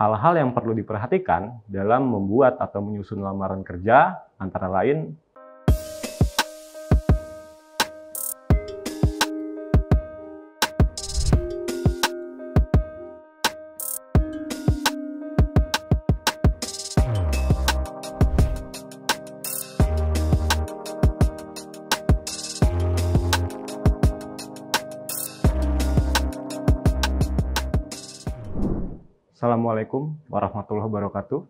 Hal-hal yang perlu diperhatikan dalam membuat atau menyusun lamaran kerja antara lain Assalamualaikum warahmatullahi wabarakatuh.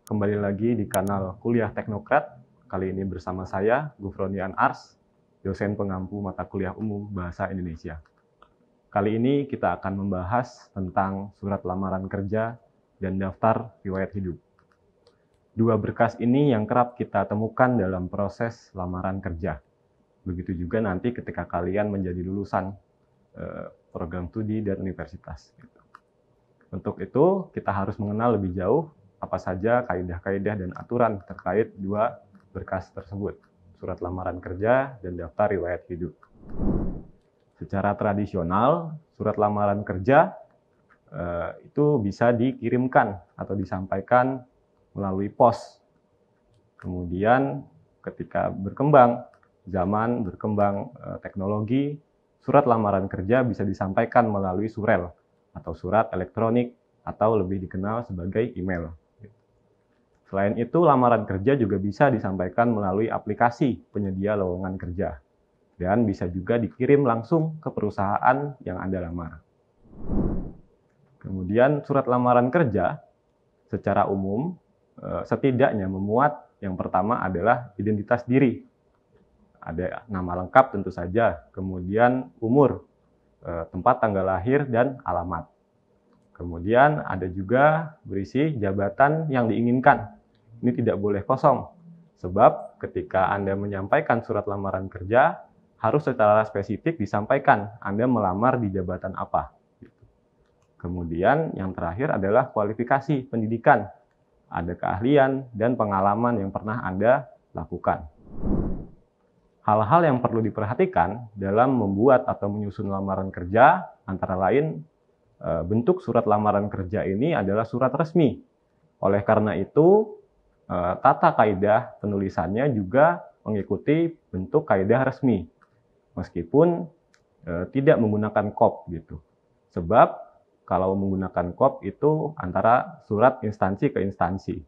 Kembali lagi di kanal Kuliah Teknokrat. Kali ini bersama saya, Gufronian Ars, dosen pengampu mata kuliah umum Bahasa Indonesia. Kali ini kita akan membahas tentang surat lamaran kerja dan daftar riwayat hidup. Dua berkas ini yang kerap kita temukan dalam proses lamaran kerja. Begitu juga nanti ketika kalian menjadi lulusan program studi dan universitas. Untuk itu, kita harus mengenal lebih jauh apa saja kaidah-kaidah dan aturan terkait dua berkas tersebut, surat lamaran kerja dan daftar riwayat hidup. Secara tradisional, surat lamaran kerja itu bisa dikirimkan atau disampaikan melalui pos. Kemudian, ketika berkembang zaman, berkembang teknologi, surat lamaran kerja bisa disampaikan melalui surel atau surat elektronik, atau lebih dikenal sebagai email. Selain itu, lamaran kerja juga bisa disampaikan melalui aplikasi penyedia lowongan kerja, dan bisa juga dikirim langsung ke perusahaan yang Anda lamar. Kemudian, surat lamaran kerja secara umum setidaknya memuat yang pertama adalah identitas diri. Ada nama lengkap tentu saja, kemudian umur, tempat tanggal lahir, dan alamat. Kemudian ada juga berisi jabatan yang diinginkan. Ini tidak boleh kosong, sebab ketika Anda menyampaikan surat lamaran kerja, harus secara spesifik disampaikan Anda melamar di jabatan apa. Kemudian yang terakhir adalah kualifikasi pendidikan. Ada keahlian dan pengalaman yang pernah Anda lakukan. Hal-hal yang perlu diperhatikan dalam membuat atau menyusun lamaran kerja, antara lain bentuk surat lamaran kerja ini adalah surat resmi. Oleh karena itu, tata kaidah penulisannya juga mengikuti bentuk kaidah resmi, meskipun tidak menggunakan kop gitu. Sebab kalau menggunakan kop itu antara surat instansi ke instansi.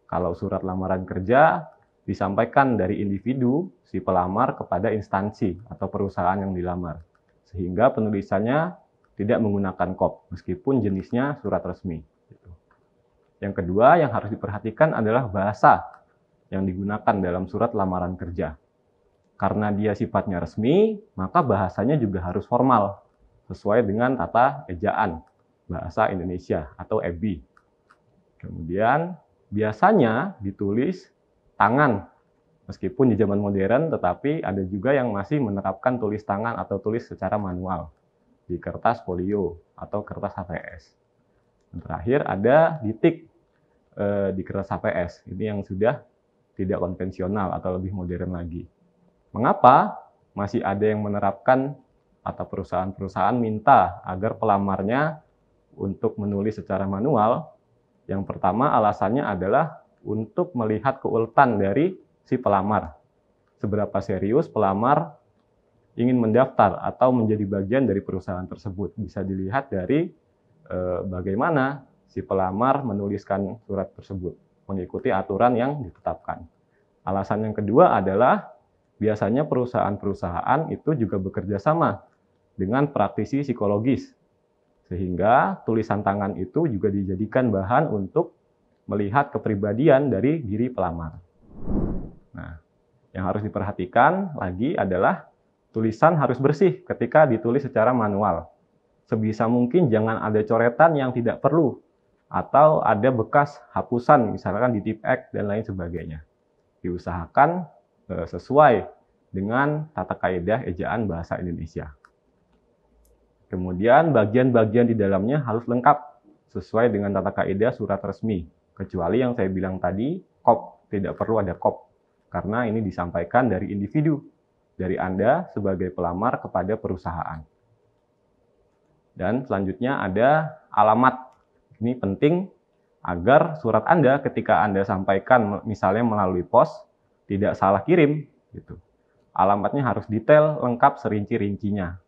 Kalau surat lamaran kerja disampaikan dari individu si pelamar kepada instansi atau perusahaan yang dilamar, sehingga penulisannya tidak menggunakan kop, meskipun jenisnya surat resmi. Yang kedua yang harus diperhatikan adalah bahasa yang digunakan dalam surat lamaran kerja. Karena dia sifatnya resmi, maka bahasanya juga harus formal, sesuai dengan tata ejaan Bahasa Indonesia atau EBI. Kemudian biasanya ditulis tangan, meskipun di zaman modern, tetapi ada juga yang masih menerapkan tulis tangan atau tulis secara manual di kertas folio atau kertas HVS. Dan terakhir ada ditik di kertas HVS. Ini yang sudah tidak konvensional atau lebih modern lagi. Mengapa masih ada yang menerapkan atau perusahaan-perusahaan minta agar pelamarnya untuk menulis secara manual? Yang pertama alasannya adalah untuk melihat keuletan dari si pelamar. Seberapa serius pelamar ingin mendaftar atau menjadi bagian dari perusahaan tersebut. Bisa dilihat dari bagaimana si pelamar menuliskan surat tersebut, mengikuti aturan yang ditetapkan. Alasan yang kedua adalah biasanya perusahaan-perusahaan itu juga bekerja sama dengan praktisi psikologis, sehingga tulisan tangan itu juga dijadikan bahan untuk melihat kepribadian dari diri pelamar. Nah, yang harus diperhatikan lagi adalah tulisan harus bersih ketika ditulis secara manual. Sebisa mungkin jangan ada coretan yang tidak perlu, atau ada bekas hapusan, misalkan di tip X dan lain sebagainya. Diusahakan sesuai dengan tata kaidah ejaan Bahasa Indonesia. Kemudian bagian-bagian di dalamnya harus lengkap, sesuai dengan tata kaidah surat resmi. Kecuali yang saya bilang tadi, kop, tidak perlu ada kop. Karena ini disampaikan dari individu, dari Anda sebagai pelamar kepada perusahaan. Dan selanjutnya ada alamat. Ini penting agar surat Anda ketika Anda sampaikan misalnya melalui pos tidak salah kirim gitu. Alamatnya harus detail, lengkap, serinci-rincinya.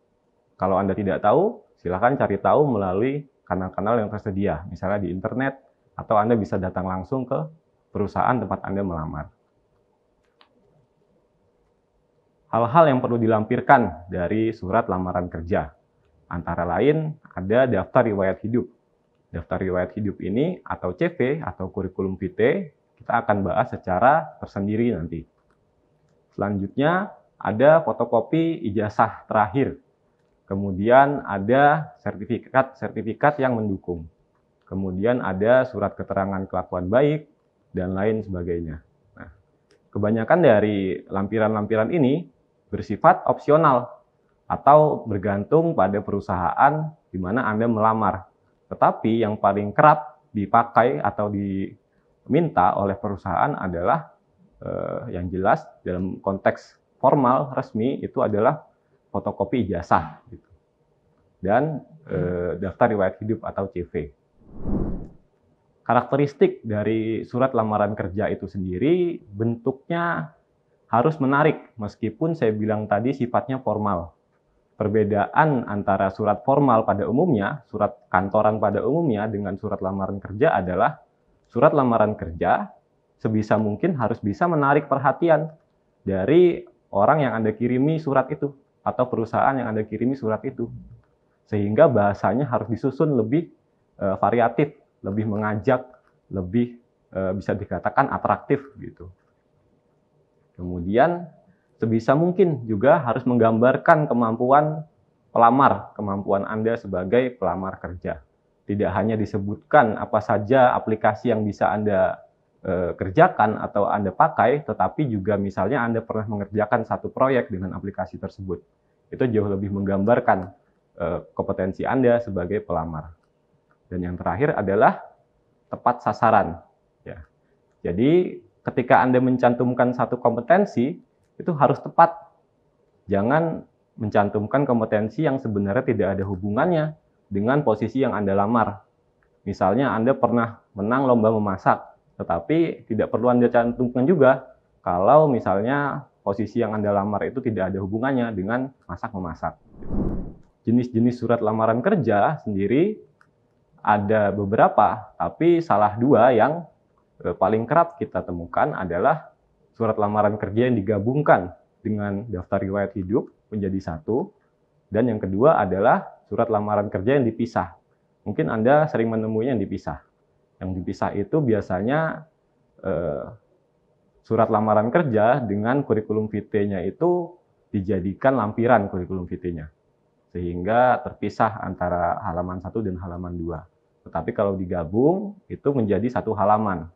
Kalau Anda tidak tahu, silakan cari tahu melalui kanal-kanal yang tersedia, misalnya di internet, atau Anda bisa datang langsung ke perusahaan tempat Anda melamar. Hal-hal yang perlu dilampirkan dari surat lamaran kerja. Antara lain, ada daftar riwayat hidup. Daftar riwayat hidup ini, atau CV, atau kurikulum vitae, kita akan bahas secara tersendiri nanti. Selanjutnya, ada fotokopi ijazah terakhir. Kemudian ada sertifikat yang mendukung. Kemudian ada surat keterangan kelakuan baik, dan lain sebagainya. Nah, kebanyakan dari lampiran-lampiran ini bersifat opsional atau bergantung pada perusahaan di mana Anda melamar. Tetapi yang paling kerap dipakai atau diminta oleh perusahaan adalah yang jelas dalam konteks formal resmi itu adalah fotokopi ijazah gitu. Dan daftar riwayat hidup atau CV. Karakteristik dari surat lamaran kerja itu sendiri bentuknya harus menarik, meskipun saya bilang tadi sifatnya formal. Perbedaan antara surat formal pada umumnya, surat kantoran pada umumnya dengan surat lamaran kerja adalah surat lamaran kerja sebisa mungkin harus bisa menarik perhatian dari orang yang Anda kirimi surat itu atau perusahaan yang Anda kirimi surat itu. Sehingga bahasanya harus disusun lebih variatif, lebih mengajak, lebih bisa dikatakan atraktif gitu. Kemudian sebisa mungkin juga harus menggambarkan kemampuan pelamar, kemampuan Anda sebagai pelamar kerja. Tidak hanya disebutkan apa saja aplikasi yang bisa Anda kerjakan atau Anda pakai, tetapi juga misalnya Anda pernah mengerjakan satu proyek dengan aplikasi tersebut. Itu jauh lebih menggambarkan kompetensi Anda sebagai pelamar. Dan yang terakhir adalah tepat sasaran. Ya. Jadi ketika Anda mencantumkan satu kompetensi, itu harus tepat. Jangan mencantumkan kompetensi yang sebenarnya tidak ada hubungannya dengan posisi yang Anda lamar. Misalnya Anda pernah menang lomba memasak, tetapi tidak perlu Anda cantumkan juga kalau misalnya posisi yang Anda lamar itu tidak ada hubungannya dengan masak-memasak. Jenis-jenis surat lamaran kerja sendiri ada beberapa, tapi salah dua yang paling kerap kita temukan adalah surat lamaran kerja yang digabungkan dengan daftar riwayat hidup menjadi satu, dan yang kedua adalah surat lamaran kerja yang dipisah. Mungkin Anda sering menemuinya yang dipisah. Yang dipisah itu biasanya surat lamaran kerja dengan kurikulum vitae-nya itu dijadikan lampiran kurikulum vitae-nya, sehingga terpisah antara halaman 1 dan halaman 2. Tetapi kalau digabung, itu menjadi satu halaman.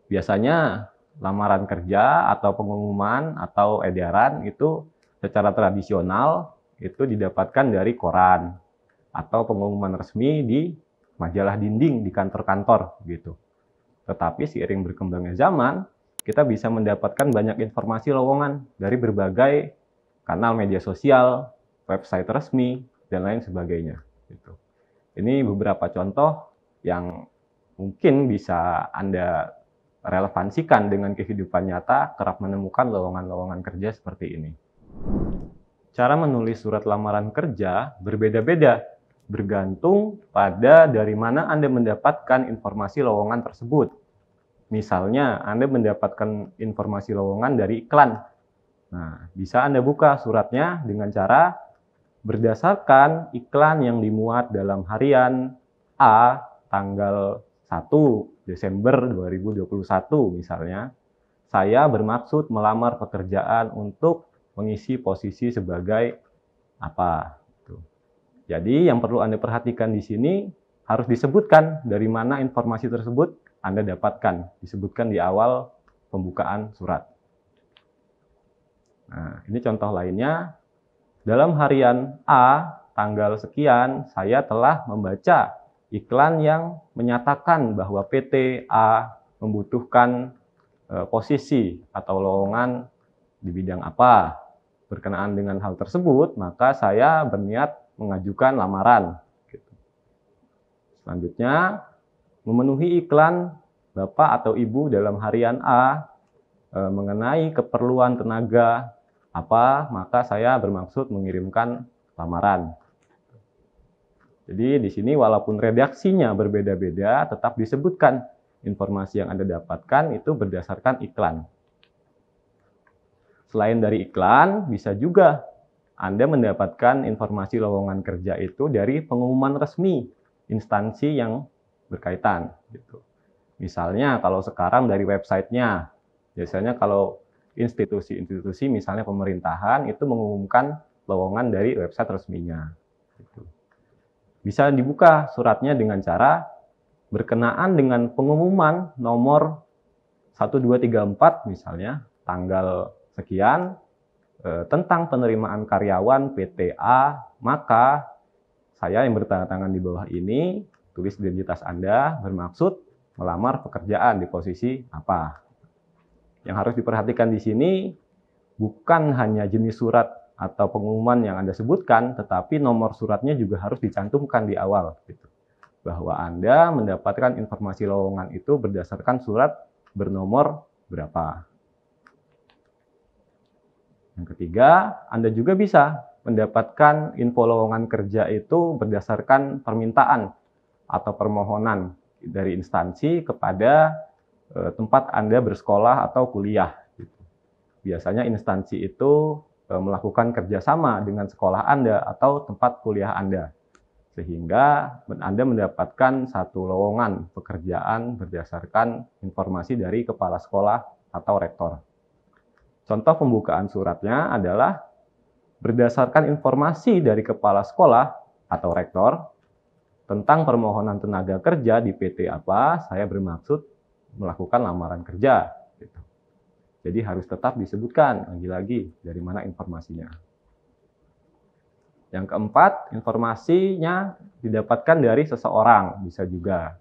Biasanya lamaran kerja atau pengumuman atau edaran itu secara tradisional itu didapatkan dari koran atau pengumuman resmi di majalah dinding di kantor-kantor gitu. Tetapi seiring berkembangnya zaman, kita bisa mendapatkan banyak informasi lowongan dari berbagai kanal media sosial, website resmi, dan lain sebagainya. Gitu. Ini beberapa contoh yang mungkin bisa Anda relevansikan dengan kehidupan nyata, kerap menemukan lowongan-lowongan kerja seperti ini. Cara menulis surat lamaran kerja berbeda-beda, bergantung pada dari mana Anda mendapatkan informasi lowongan tersebut. Misalnya, Anda mendapatkan informasi lowongan dari iklan. Nah, bisa Anda buka suratnya dengan cara berdasarkan iklan yang dimuat dalam harian A tanggal 1 Desember 2021 misalnya, saya bermaksud melamar pekerjaan untuk mengisi posisi sebagai apa. Jadi yang perlu Anda perhatikan di sini harus disebutkan dari mana informasi tersebut Anda dapatkan, disebutkan di awal pembukaan surat. Nah, ini contoh lainnya. Dalam harian A, tanggal sekian, saya telah membaca iklan yang menyatakan bahwa PT A membutuhkan posisi atau lowongan di bidang apa. Berkenaan dengan hal tersebut, maka saya berniat mengajukan lamaran. Selanjutnya, memenuhi iklan Bapak atau Ibu dalam harian A mengenai keperluan tenaga apa, maka saya bermaksud mengirimkan lamaran. Jadi di sini walaupun redaksinya berbeda-beda, tetap disebutkan informasi yang Anda dapatkan itu berdasarkan iklan. Selain dari iklan, bisa juga Anda mendapatkan informasi lowongan kerja itu dari pengumuman resmi instansi yang berkaitan. Gitu. Misalnya kalau sekarang dari websitenya, biasanya kalau institusi-institusi misalnya pemerintahan itu mengumumkan lowongan dari website resminya. Gitu. Bisa dibuka suratnya dengan cara berkenaan dengan pengumuman nomor 1234 misalnya, tanggal sekian, tentang penerimaan karyawan PTA, maka saya yang bertanda tangan di bawah ini, tulis identitas Anda, bermaksud melamar pekerjaan di posisi apa. Yang harus diperhatikan di sini, bukan hanya jenis surat atau pengumuman yang Anda sebutkan, tetapi nomor suratnya juga harus dicantumkan di awal. Gitu. Bahwa Anda mendapatkan informasi lowongan itu berdasarkan surat bernomor berapa. Yang ketiga, Anda juga bisa mendapatkan info lowongan kerja itu berdasarkan permintaan atau permohonan dari instansi kepada tempat Anda bersekolah atau kuliah. Biasanya instansi itu melakukan kerjasama dengan sekolah Anda atau tempat kuliah Anda. Sehingga Anda mendapatkan satu lowongan pekerjaan berdasarkan informasi dari kepala sekolah atau rektor. Contoh pembukaan suratnya adalah berdasarkan informasi dari kepala sekolah atau rektor tentang permohonan tenaga kerja di PT apa, saya bermaksud melakukan lamaran kerja. Gitu. Jadi harus tetap disebutkan lagi-lagi dari mana informasinya. Yang keempat, informasinya didapatkan dari seseorang, bisa juga.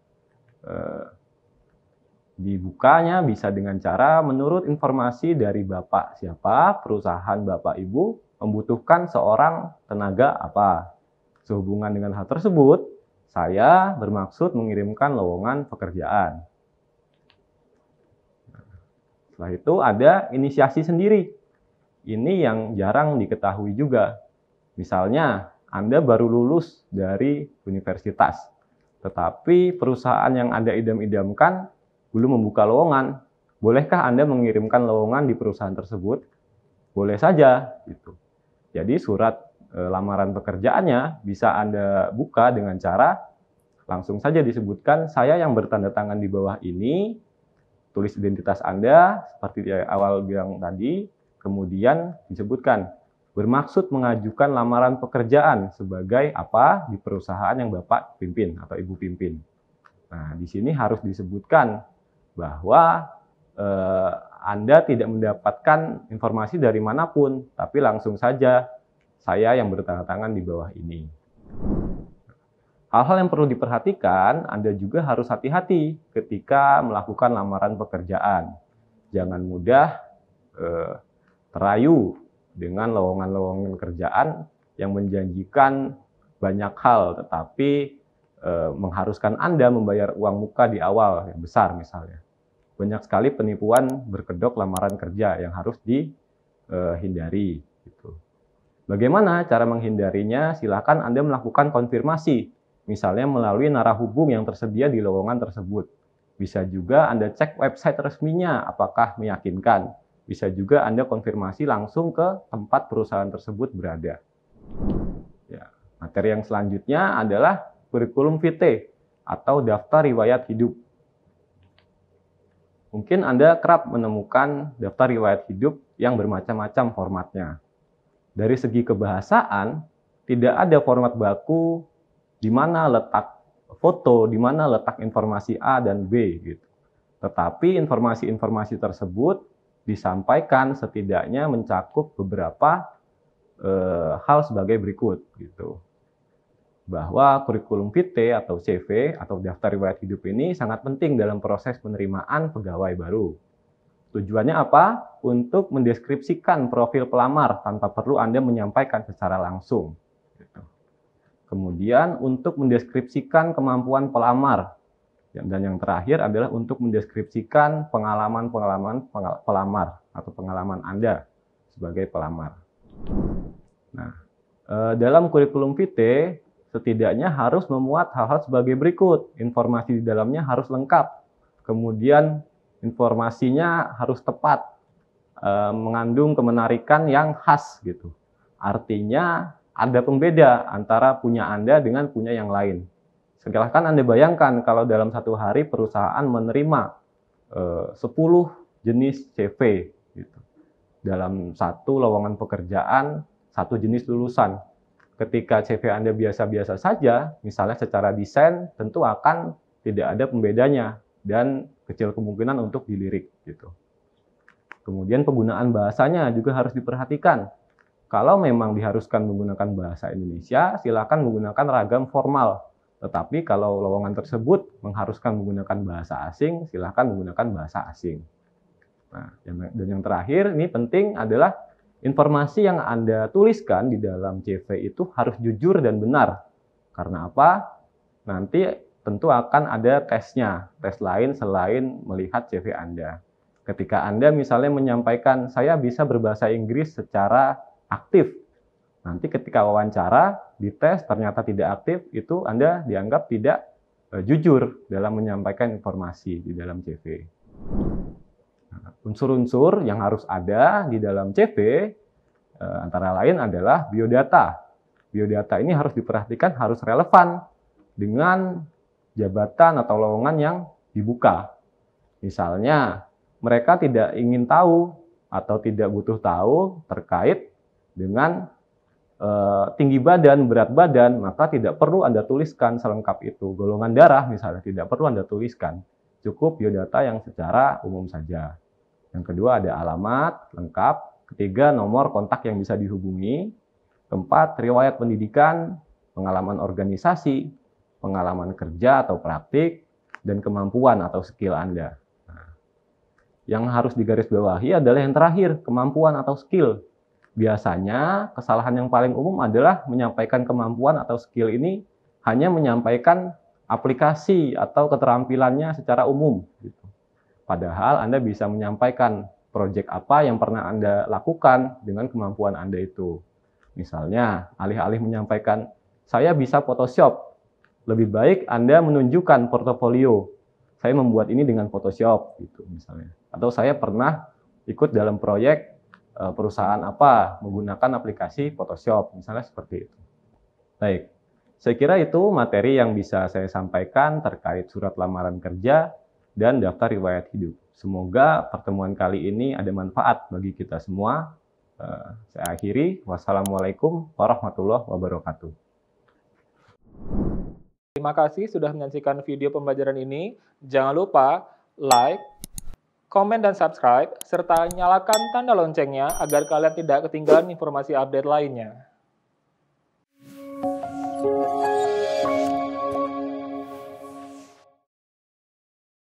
Dibukanya bisa dengan cara menurut informasi dari Bapak siapa, perusahaan Bapak Ibu membutuhkan seorang tenaga apa. Sehubungan dengan hal tersebut, saya bermaksud mengirimkan lowongan pekerjaan. Setelah itu ada inisiasi sendiri. Ini yang jarang diketahui juga. Misalnya, Anda baru lulus dari universitas, tetapi perusahaan yang Anda idam-idamkan belum membuka lowongan. Bolehkah Anda mengirimkan lowongan di perusahaan tersebut? Boleh saja. Gitu. Jadi surat lamaran pekerjaannya bisa Anda buka dengan cara langsung saja disebutkan, saya yang bertanda tangan di bawah ini, tulis identitas Anda, seperti di awal bilang tadi, kemudian disebutkan, bermaksud mengajukan lamaran pekerjaan sebagai apa di perusahaan yang Bapak pimpin atau Ibu pimpin. Nah, di sini harus disebutkan bahwa Anda tidak mendapatkan informasi dari manapun, tapi langsung saja saya yang bertanda tangan di bawah ini. Hal-hal yang perlu diperhatikan, Anda juga harus hati-hati ketika melakukan lamaran pekerjaan. Jangan mudah terayu dengan lowongan-lowongan kerjaan yang menjanjikan banyak hal, tetapi mengharuskan Anda membayar uang muka di awal yang besar misalnya. Banyak sekali penipuan berkedok lamaran kerja yang harus dihindari. Gitu. Bagaimana cara menghindarinya? Silakan Anda melakukan konfirmasi, misalnya melalui narahubung yang tersedia di lowongan tersebut. Bisa juga Anda cek website resminya, apakah meyakinkan. Bisa juga Anda konfirmasi langsung ke tempat perusahaan tersebut berada. Ya, materi yang selanjutnya adalah kurikulum vitae atau daftar riwayat hidup. Mungkin Anda kerap menemukan daftar riwayat hidup yang bermacam-macam formatnya. Dari segi kebahasaan, tidak ada format baku di mana letak foto, di mana letak informasi A dan B. Gitu. Tetapi informasi-informasi tersebut disampaikan setidaknya mencakup beberapa hal sebagai berikut. Gitu. Bahwa kurikulum vitae atau CV atau daftar riwayat hidup ini sangat penting dalam proses penerimaan pegawai baru. Tujuannya apa? Untuk mendeskripsikan profil pelamar tanpa perlu Anda menyampaikan secara langsung. Gitu. Kemudian untuk mendeskripsikan kemampuan pelamar. Dan yang terakhir adalah untuk mendeskripsikan pengalaman-pengalaman pelamar atau pengalaman Anda sebagai pelamar. Nah, dalam kurikulum vitae setidaknya harus memuat hal-hal sebagai berikut. Informasi di dalamnya harus lengkap. Kemudian informasinya harus tepat, mengandung kemenarikan yang khas gitu. Artinya ada pembeda antara punya Anda dengan punya yang lain. Silahkan Anda bayangkan kalau dalam satu hari perusahaan menerima 10 jenis CV gitu. Dalam satu lowongan pekerjaan, satu jenis lulusan. Ketika CV Anda biasa-biasa saja, misalnya secara desain, tentu akan tidak ada pembedanya dan kecil kemungkinan untuk dilirik gitu. Kemudian penggunaan bahasanya juga harus diperhatikan. Kalau memang diharuskan menggunakan bahasa Indonesia, silakan menggunakan ragam formal. Tetapi kalau lowongan tersebut mengharuskan menggunakan bahasa asing, silakan menggunakan bahasa asing. Nah, dan yang terakhir, ini penting adalah informasi yang Anda tuliskan di dalam CV itu harus jujur dan benar. Karena apa? Nanti tentu akan ada tesnya, tes lain selain melihat CV Anda. Ketika Anda misalnya menyampaikan, saya bisa berbahasa Inggris secara aktif. Nanti ketika wawancara, dites ternyata tidak aktif, itu Anda dianggap tidak jujur dalam menyampaikan informasi di dalam CV. Unsur-unsur yang harus ada di dalam CV antara lain adalah biodata. Biodata ini harus diperhatikan harus relevan dengan jabatan atau lowongan yang dibuka. Misalnya, mereka tidak ingin tahu atau tidak butuh tahu terkait dengan tinggi badan, berat badan, maka tidak perlu Anda tuliskan selengkap itu. Golongan darah misalnya tidak perlu Anda tuliskan. Cukup biodata yang secara umum saja. Yang kedua ada alamat lengkap. Ketiga, nomor kontak yang bisa dihubungi. Keempat, riwayat pendidikan, pengalaman organisasi, pengalaman kerja atau praktik, dan kemampuan atau skill Anda. Nah, yang harus digarisbawahi adalah yang terakhir, kemampuan atau skill. Biasanya kesalahan yang paling umum adalah menyampaikan kemampuan atau skill ini hanya menyampaikan aplikasi atau keterampilannya secara umum. Gitu. Padahal Anda bisa menyampaikan proyek apa yang pernah Anda lakukan dengan kemampuan Anda itu. Misalnya, alih-alih menyampaikan, saya bisa Photoshop. Lebih baik Anda menunjukkan portofolio. Saya membuat ini dengan Photoshop, gitu misalnya. Atau saya pernah ikut dalam proyek perusahaan apa menggunakan aplikasi Photoshop, misalnya seperti itu. Baik, saya kira itu materi yang bisa saya sampaikan terkait surat lamaran kerja dan daftar riwayat hidup. Semoga pertemuan kali ini ada manfaat bagi kita semua. Saya akhiri. Wassalamualaikum warahmatullahi wabarakatuh. Terima kasih sudah menyaksikan video pembelajaran ini. Jangan lupa like, komen dan subscribe, serta nyalakan tanda loncengnya agar kalian tidak ketinggalan informasi update lainnya.